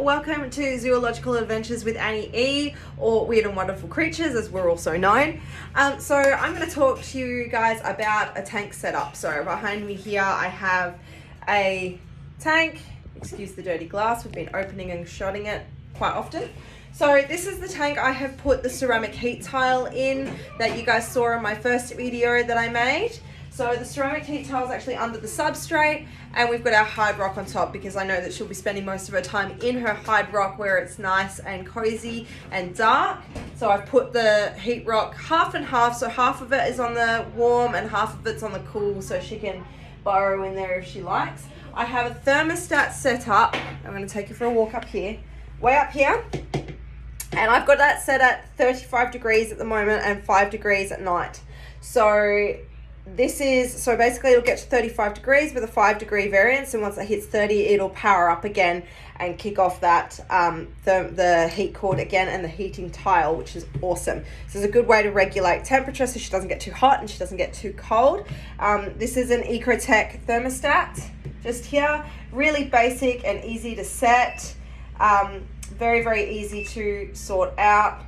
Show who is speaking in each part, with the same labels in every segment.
Speaker 1: welcome to Zoological Adventures with Annie E, or Weird and Wonderful Creatures as we're also known. So I'm going to talk to you guys about a tank setup. So behind me here I have a tank. Excuse the dirty glass, we've been opening and shutting it quite often. So this is the tank I have put the ceramic heat tile in that you guys saw in my first video that I made. So the ceramic heat tile is actually under the substrate, and we've got our hide rock on top because I know that she'll be spending most of her time in her hide rock where it's nice and cozy and dark. So I've put the heat rock half and half, so half of it is on the warm and half of it's on the cool, so she can burrow in there if she likes. I have a thermostat set up. I'm going to take you for a walk up here, way up here. And I've got that set at 35 degrees at the moment and 5 degrees at night. So basically it'll get to 35 degrees with a 5-degree variance, and once it hits 30 it'll power up again and kick off that the heat cord again and the heating tile, which is awesome. So it's a good way to regulate temperature so she doesn't get too hot and she doesn't get too cold. This is an Ecotech thermostat just here, really basic and easy to set, very, very easy to sort out.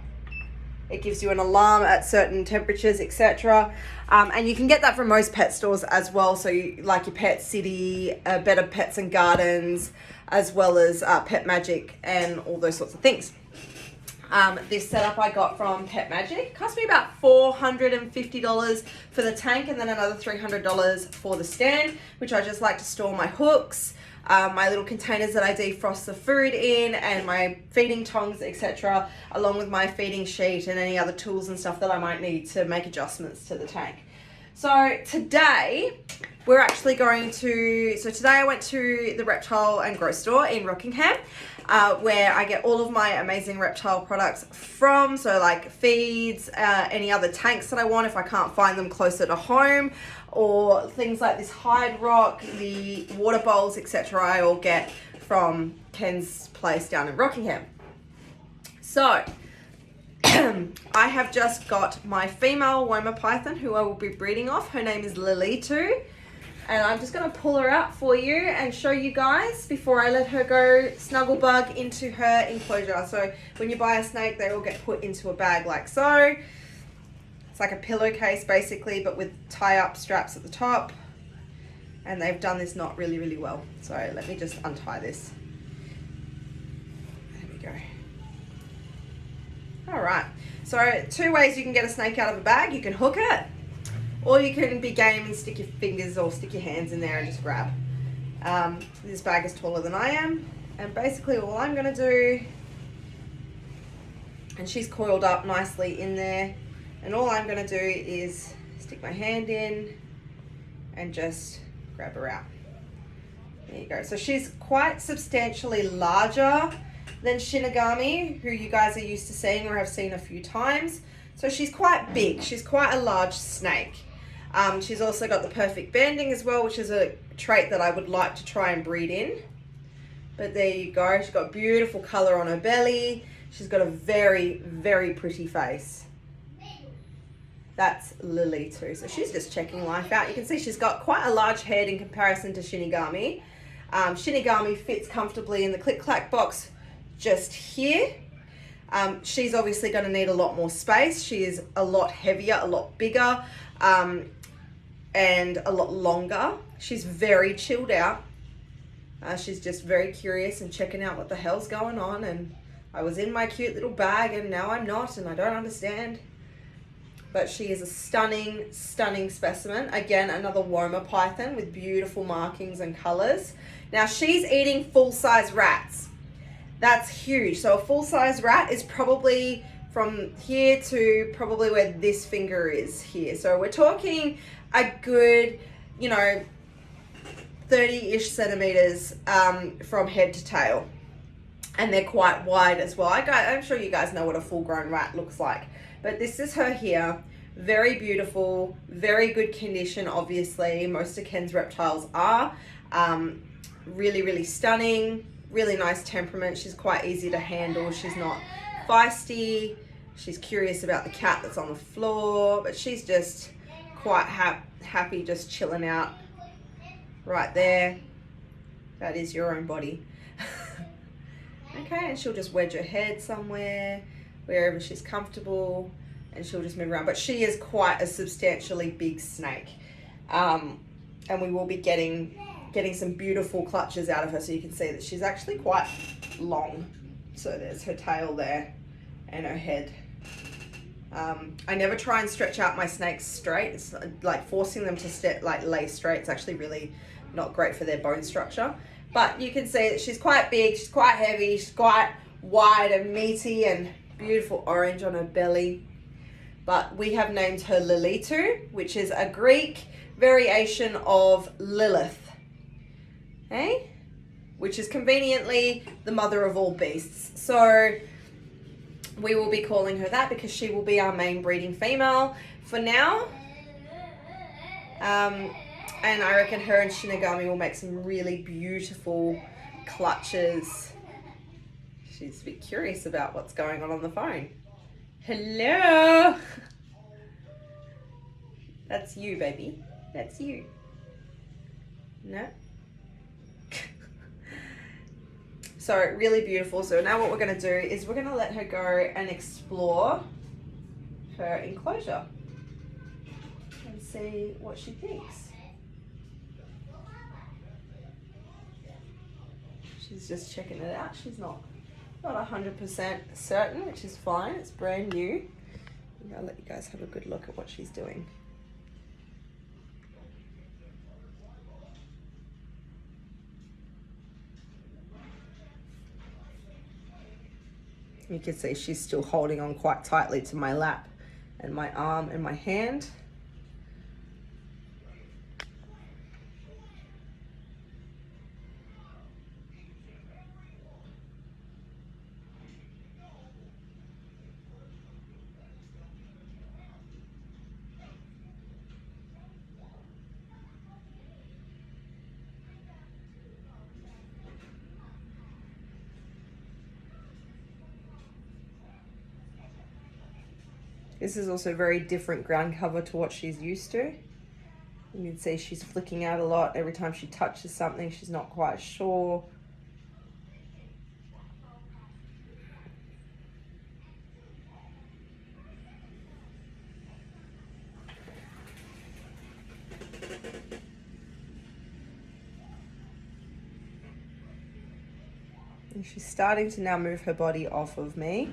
Speaker 1: It gives you an alarm at certain temperatures, etc. And you can get that from most pet stores as well. So like your Pet City, Better Pets and Gardens, as well as Pet Magic and all those sorts of things. This setup I got from Pet Magic. It cost me about $450 for the tank, and then another $300 for the stand, which I just like to store my hooks, my little containers that I defrost the food in, and my feeding tongs, etc., along with my feeding sheet and any other tools and stuff that I might need to make adjustments to the tank. So today we're actually today I went to the Reptile and Grow store in Rockingham, where I get all of my amazing reptile products from, so like feeds, any other tanks that I want if I can't find them closer to home, or things like this hide rock, the water bowls, etc. I all get from Ken's place down in Rockingham. So I have just got my female woma python who I will be breeding off. Her name is Lilitu, and I'm just going to pull her out for you and show you guys before I let her go snuggle bug into her enclosure. So when you buy a snake, they all get put into a bag like so. It's like a pillowcase basically, but with tie-up straps at the top, and they've done this knot really, really well. So let me just untie this. There we go. All right, so 2 ways you can get a snake out of a bag. You can hook it, or you can be game and stick your fingers or stick your hands in there and just grab. This bag is taller than I am, and basically all I'm gonna do, and she's coiled up nicely in there, and all I'm gonna do is stick my hand in and just grab her out. There you go. So she's quite substantially larger than Shinigami, who you guys are used to seeing or have seen a few times. So she's quite big. She's quite a large snake. She's also got the perfect banding as well, which is a trait that I would like to try and breed in. But there you go. She's got beautiful color on her belly. She's got a very, very pretty face. That's Lilitu. So she's just checking life out. You can see she's got quite a large head in comparison to Shinigami. Shinigami fits comfortably in the click-clack box just here. She's obviously going to need a lot more space. She is a lot heavier, a lot bigger, and a lot longer. She's very chilled out. She's just very curious and checking out what the hell's going on. And I was in my cute little bag and now I'm not, and I don't understand. But she is a stunning, stunning specimen. Again, another woma python with beautiful markings and colors. Now she's eating full-size rats. That's huge. So a full-size rat is probably from here to probably where this finger is here. So we're talking a good, 30-ish centimeters from head to tail. And they're quite wide as well. I'm sure you guys know what a full-grown rat looks like. But this is her here. Very beautiful, very good condition, obviously. Most of Ken's reptiles are. Really, really stunning. Really nice temperament. She's quite easy to handle. She's not feisty. She's curious about the cat that's on the floor, but she's just quite happy just chilling out right there. That is your own body. Okay, and she'll just wedge her head somewhere, wherever she's comfortable, and she'll just move around. But she is quite a substantially big snake. And we will be getting some beautiful clutches out of her, so you can see that she's actually quite long. So there's her tail there and her head. I never try and stretch out my snakes straight. It's like forcing them to lay straight. It's actually really not great for their bone structure. But you can see that she's quite big, she's quite heavy, she's quite wide and meaty and beautiful orange on her belly. But we have named her Lilitu, which is a Greek variation of Lilith, okay? Which is conveniently the mother of all beasts. So we will be calling her that because she will be our main breeding female for now. And I reckon her and Shinigami will make some really beautiful clutches. She's a bit curious about what's going on the phone. Hello. That's you, baby. That's you. No. So really beautiful. So now what we're going to do is we're going to let her go and explore her enclosure and see what she thinks. She's just checking it out. She's not 100% certain, which is fine. It's brand new. I'll let you guys have a good look at what she's doing. You can see she's still holding on quite tightly to my lap and my arm and my hand. This is also very different ground cover to what she's used to. You can see she's flicking out a lot. Every time she touches something, she's not quite sure. And she's starting to now move her body off of me.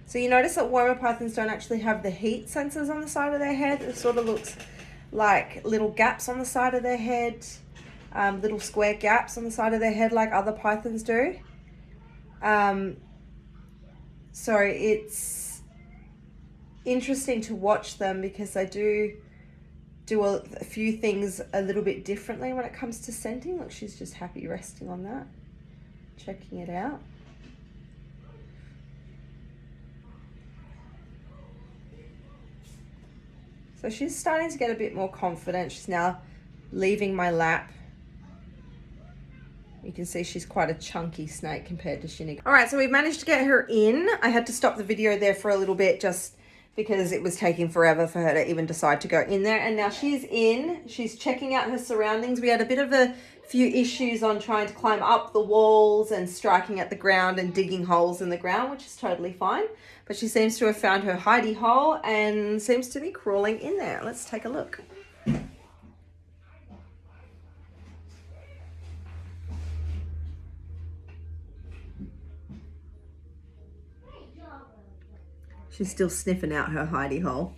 Speaker 1: So you notice that woma pythons don't actually have the heat sensors on the side of their head. It sort of looks like little gaps on the side of their head, little square gaps on the side of their head like other pythons do. So it's interesting to watch them because they do a few things a little bit differently when it comes to scenting. Look, she's just happy resting on that, checking it out. So she's starting to get a bit more confident. She's now leaving my lap. You can see she's quite a chunky snake compared to Shinigami. All right, so we've managed to get her in. I had to stop the video there for a little bit just because it was taking forever for her to even decide to go in there. And now she's in. She's checking out her surroundings. We had a bit of a few issues on trying to climb up the walls and striking at the ground and digging holes in the ground, which is totally fine. But she seems to have found her hidey hole and seems to be crawling in there. Let's take a look. She's still sniffing out her hidey hole.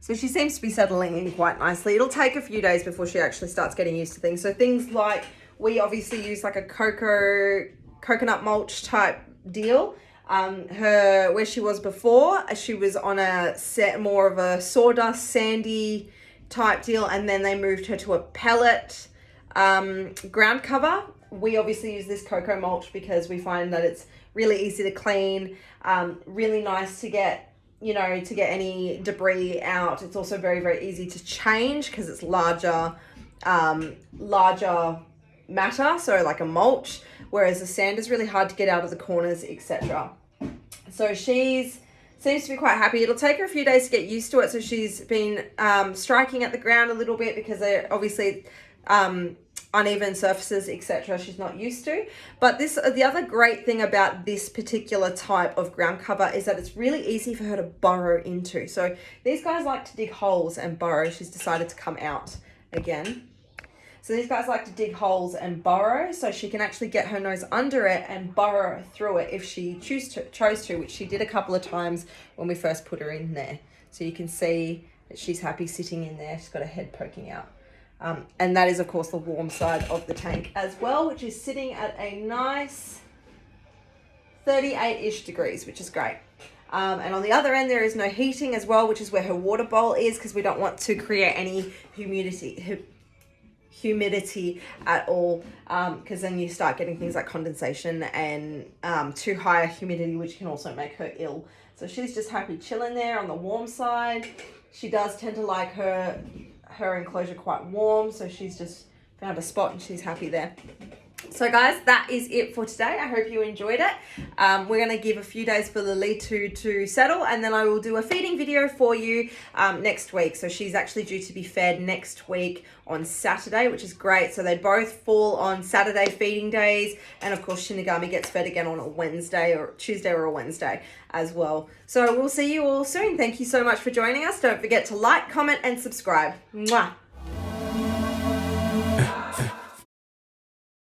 Speaker 1: So she seems to be settling in quite nicely. It'll take a few days before she actually starts getting used to things. So things like, we obviously use like a coconut mulch type deal. Where she was before, she was on a more of a sawdust, sandy type deal. And then they moved her to a pellet ground cover. We obviously use this cocoa mulch because we find that it's really easy to clean, really nice to get, you know, to get any debris out. It's also very, very easy to change because it's larger matter, so like a mulch, whereas the sand is really hard to get out of the corners, etc. So she's seems to be quite happy. It'll take her a few days to get used to it. So she's been striking at the ground a little bit because they're obviously uneven surfaces, etc. she's not used to. But the other great thing about this particular type of ground cover is that it's really easy for her to burrow into. So these guys like to dig holes and burrow. She's decided to come out again. So these guys like to dig holes and burrow, so she can actually get her nose under it and burrow through it if she chose to, which she did a couple of times when we first put her in there. So you can see that she's happy sitting in there. She's got her head poking out. And that is, of course, the warm side of the tank as well, which is sitting at a nice 38-ish degrees, which is great. And on the other end, there is no heating as well, which is where her water bowl is, because we don't want to create any humidity at all, because then you start getting things like condensation and too high humidity, which can also make her ill. So she's just happy chilling there on the warm side. She does tend to like her enclosure quite warm, so she's just found a spot and she's happy there. So guys, that is it for today. I hope you enjoyed it. We're going to give a few days for Lilitu to settle, and then I will do a feeding video for you next week. So she's actually due to be fed next week on Saturday, which is great. So they both fall on Saturday feeding days, and of course Shinigami gets fed again on a Wednesday or Tuesday or a Wednesday as well. So we'll see you all soon. Thank you so much for joining us. Don't forget to like, comment, and subscribe. Mwah!